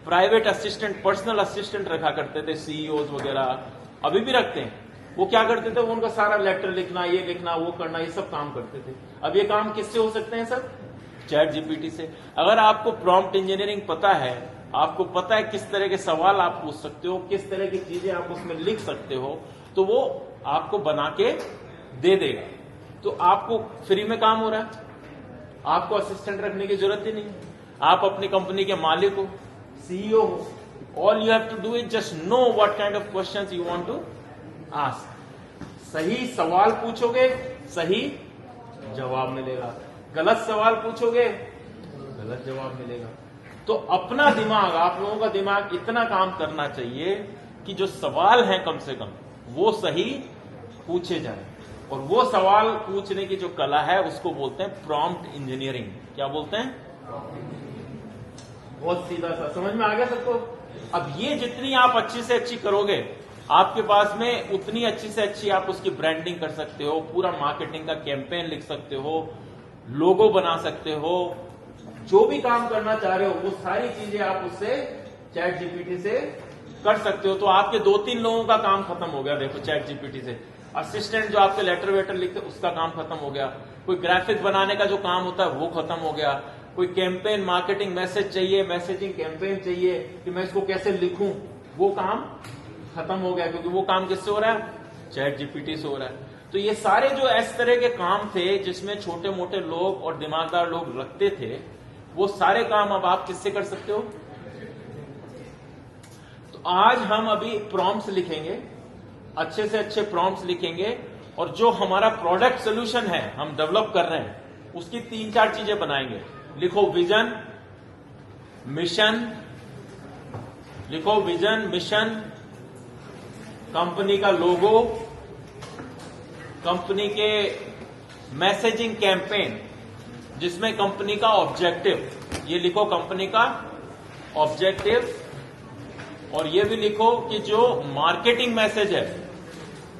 Private assistant, personal assistant रखा करते थे सीईओज वगैरह, अभी भी रखते हैं। वो क्या करते थे, वो उनका सारा लेटर लिखना, ये लिखना, वो करना, ये सब काम करते थे। अब ये काम किससे हो सकते हैं सब? चैट जीपीटी से। अगर आपको प्रॉम्प्ट इंजीनियरिंग पता है, आपको पता है किस तरह के सवाल आप पूछ सकते हो, किस तरह की चीजें आप उसमें लिख सकते हो, तो वो आपको बना के दे देगा। तो आपको फ्री में काम हो रहा है, आपको असिस्टेंट रखने की जरूरत ही नहीं। आप अपनी कंपनी के मालिक हो, सीईओ हो, all you have to do is just know what kind of questions you want to ask. सही सवाल पूछोगे, सही जवाब मिलेगा। गलत सवाल पूछोगे, गलत जवाब मिलेगा। तो अपना दिमाग, आप लोगों का दिमाग इतना काम करना चाहिए कि जो सवाल हैं कम से कम वो सही पूछे जाएं। और वो सवाल पूछने की जो कला है उसको बोलते हैं प्रॉम्प्ट इंजीनियरिंग। क्या बोलते हैं? बहुत सीधा सा, समझ में आ गया सबको? अब ये जितनी आप अच्छी से अच्छी करोगे, आपके पास में उतनी अच्छी से अच्छी आप उसकी ब्रांडिंग कर सकते हो, पूरा मार्केटिंग का कैंपेन लिख सकते हो, लोगो बना सकते हो, जो भी काम करना चाह रहे हो वो सारी चीजें आप उससे चैट जीपीटी से कर सकते हो। तो आपके 2-3 लोगों का काम खत्म हो गया। देखो चैट जीपीटी से असिस्टेंट जो आपके लेटर वेटर लिखते उसका काम खत्म हो गया, कोई ग्राफिक बनाने का जो काम होता है वो खत्म हो गया, कोई कैंपेन मार्केटिंग मैसेज चाहिए, मैसेजिंग कैंपेन चाहिए कि मैं इसको कैसे लिखूं, वो काम खत्म हो गया। क्योंकि वो काम किससे हो रहा है? चैट जीपीटी से हो रहा है। तो ये सारे जो इस तरह के काम थे जिसमें छोटे मोटे लोग और दिमागदार लोग रखते थे, वो सारे काम अब आप किससे कर सकते हो? तो आज हम अभी प्रॉम्प्ट्स लिखेंगे, अच्छे से अच्छे प्रॉम्प्ट्स लिखेंगे, और जो हमारा प्रोडक्ट सोल्यूशन है हम डेवलप कर रहे हैं उसकी 3-4 चीजें बनाएंगे। लिखो विजन, मिशन, लिखो विजन, मिशन, कंपनी का लोगो, कंपनी के मैसेजिंग कैंपेन, जिसमें कंपनी का ऑब्जेक्टिव, ये लिखो कंपनी का ऑब्जेक्टिव, और ये भी लिखो कि जो मार्केटिंग मैसेज है,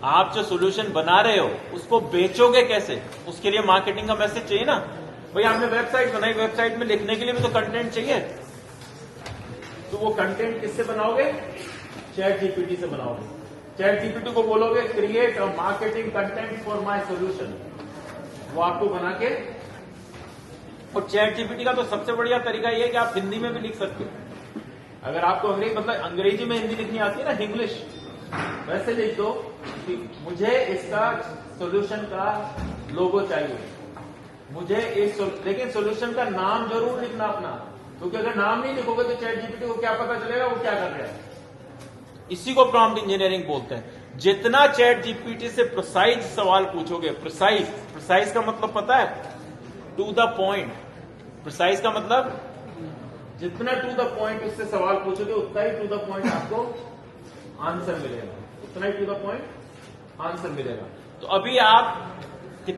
आप जो सोल्यूशन बना रहे हो उसको बेचोगे कैसे, उसके लिए मार्केटिंग का मैसेज चाहिए ना। भाई आपने वेबसाइट बनाई, वेबसाइट में लिखने के लिए भी तो कंटेंट चाहिए। तो वो कंटेंट किससे बनाओगे? चैट जीपीटी से बनाओगे। चैट जीपीटी को बोलोगे create a marketing content for my solution, वो आपको बना के। और चैट जीपीटी का तो सबसे बढ़िया तरीका ये है कि आप हिंदी में भी लिख सकते हो। अगर आपको अंग्रेजी में हिंदी लिखनी आती है ना, इंग्लिश, वैसे लिख दो कि मुझे इसका सॉल्यूशन का लोगो चाहिए, मुझे इस, लेकिन सॉल्यूशन का नाम जरूर लिखना अपना, क्योंकि अगर नाम नहीं लिखोगे तो चैट जीपीटी को क्या पता चलेगा वो क्या कर रहा है। इसी को प्रॉम्प्ट इंजीनियरिंग बोलते हैं। जितना चैट जीपीटी से प्रिसाइज सवाल पूछोगे, प्रिसाइज का मतलब पता है? To the point. प्रिसाइज का मतलब जितना टू द पॉइंट उससे सवाल पूछोगे उतना ही टू द पॉइंट आपको आंसर मिलेगा, उतना ही टू द पॉइंट आंसर मिलेगा। तो अभी आप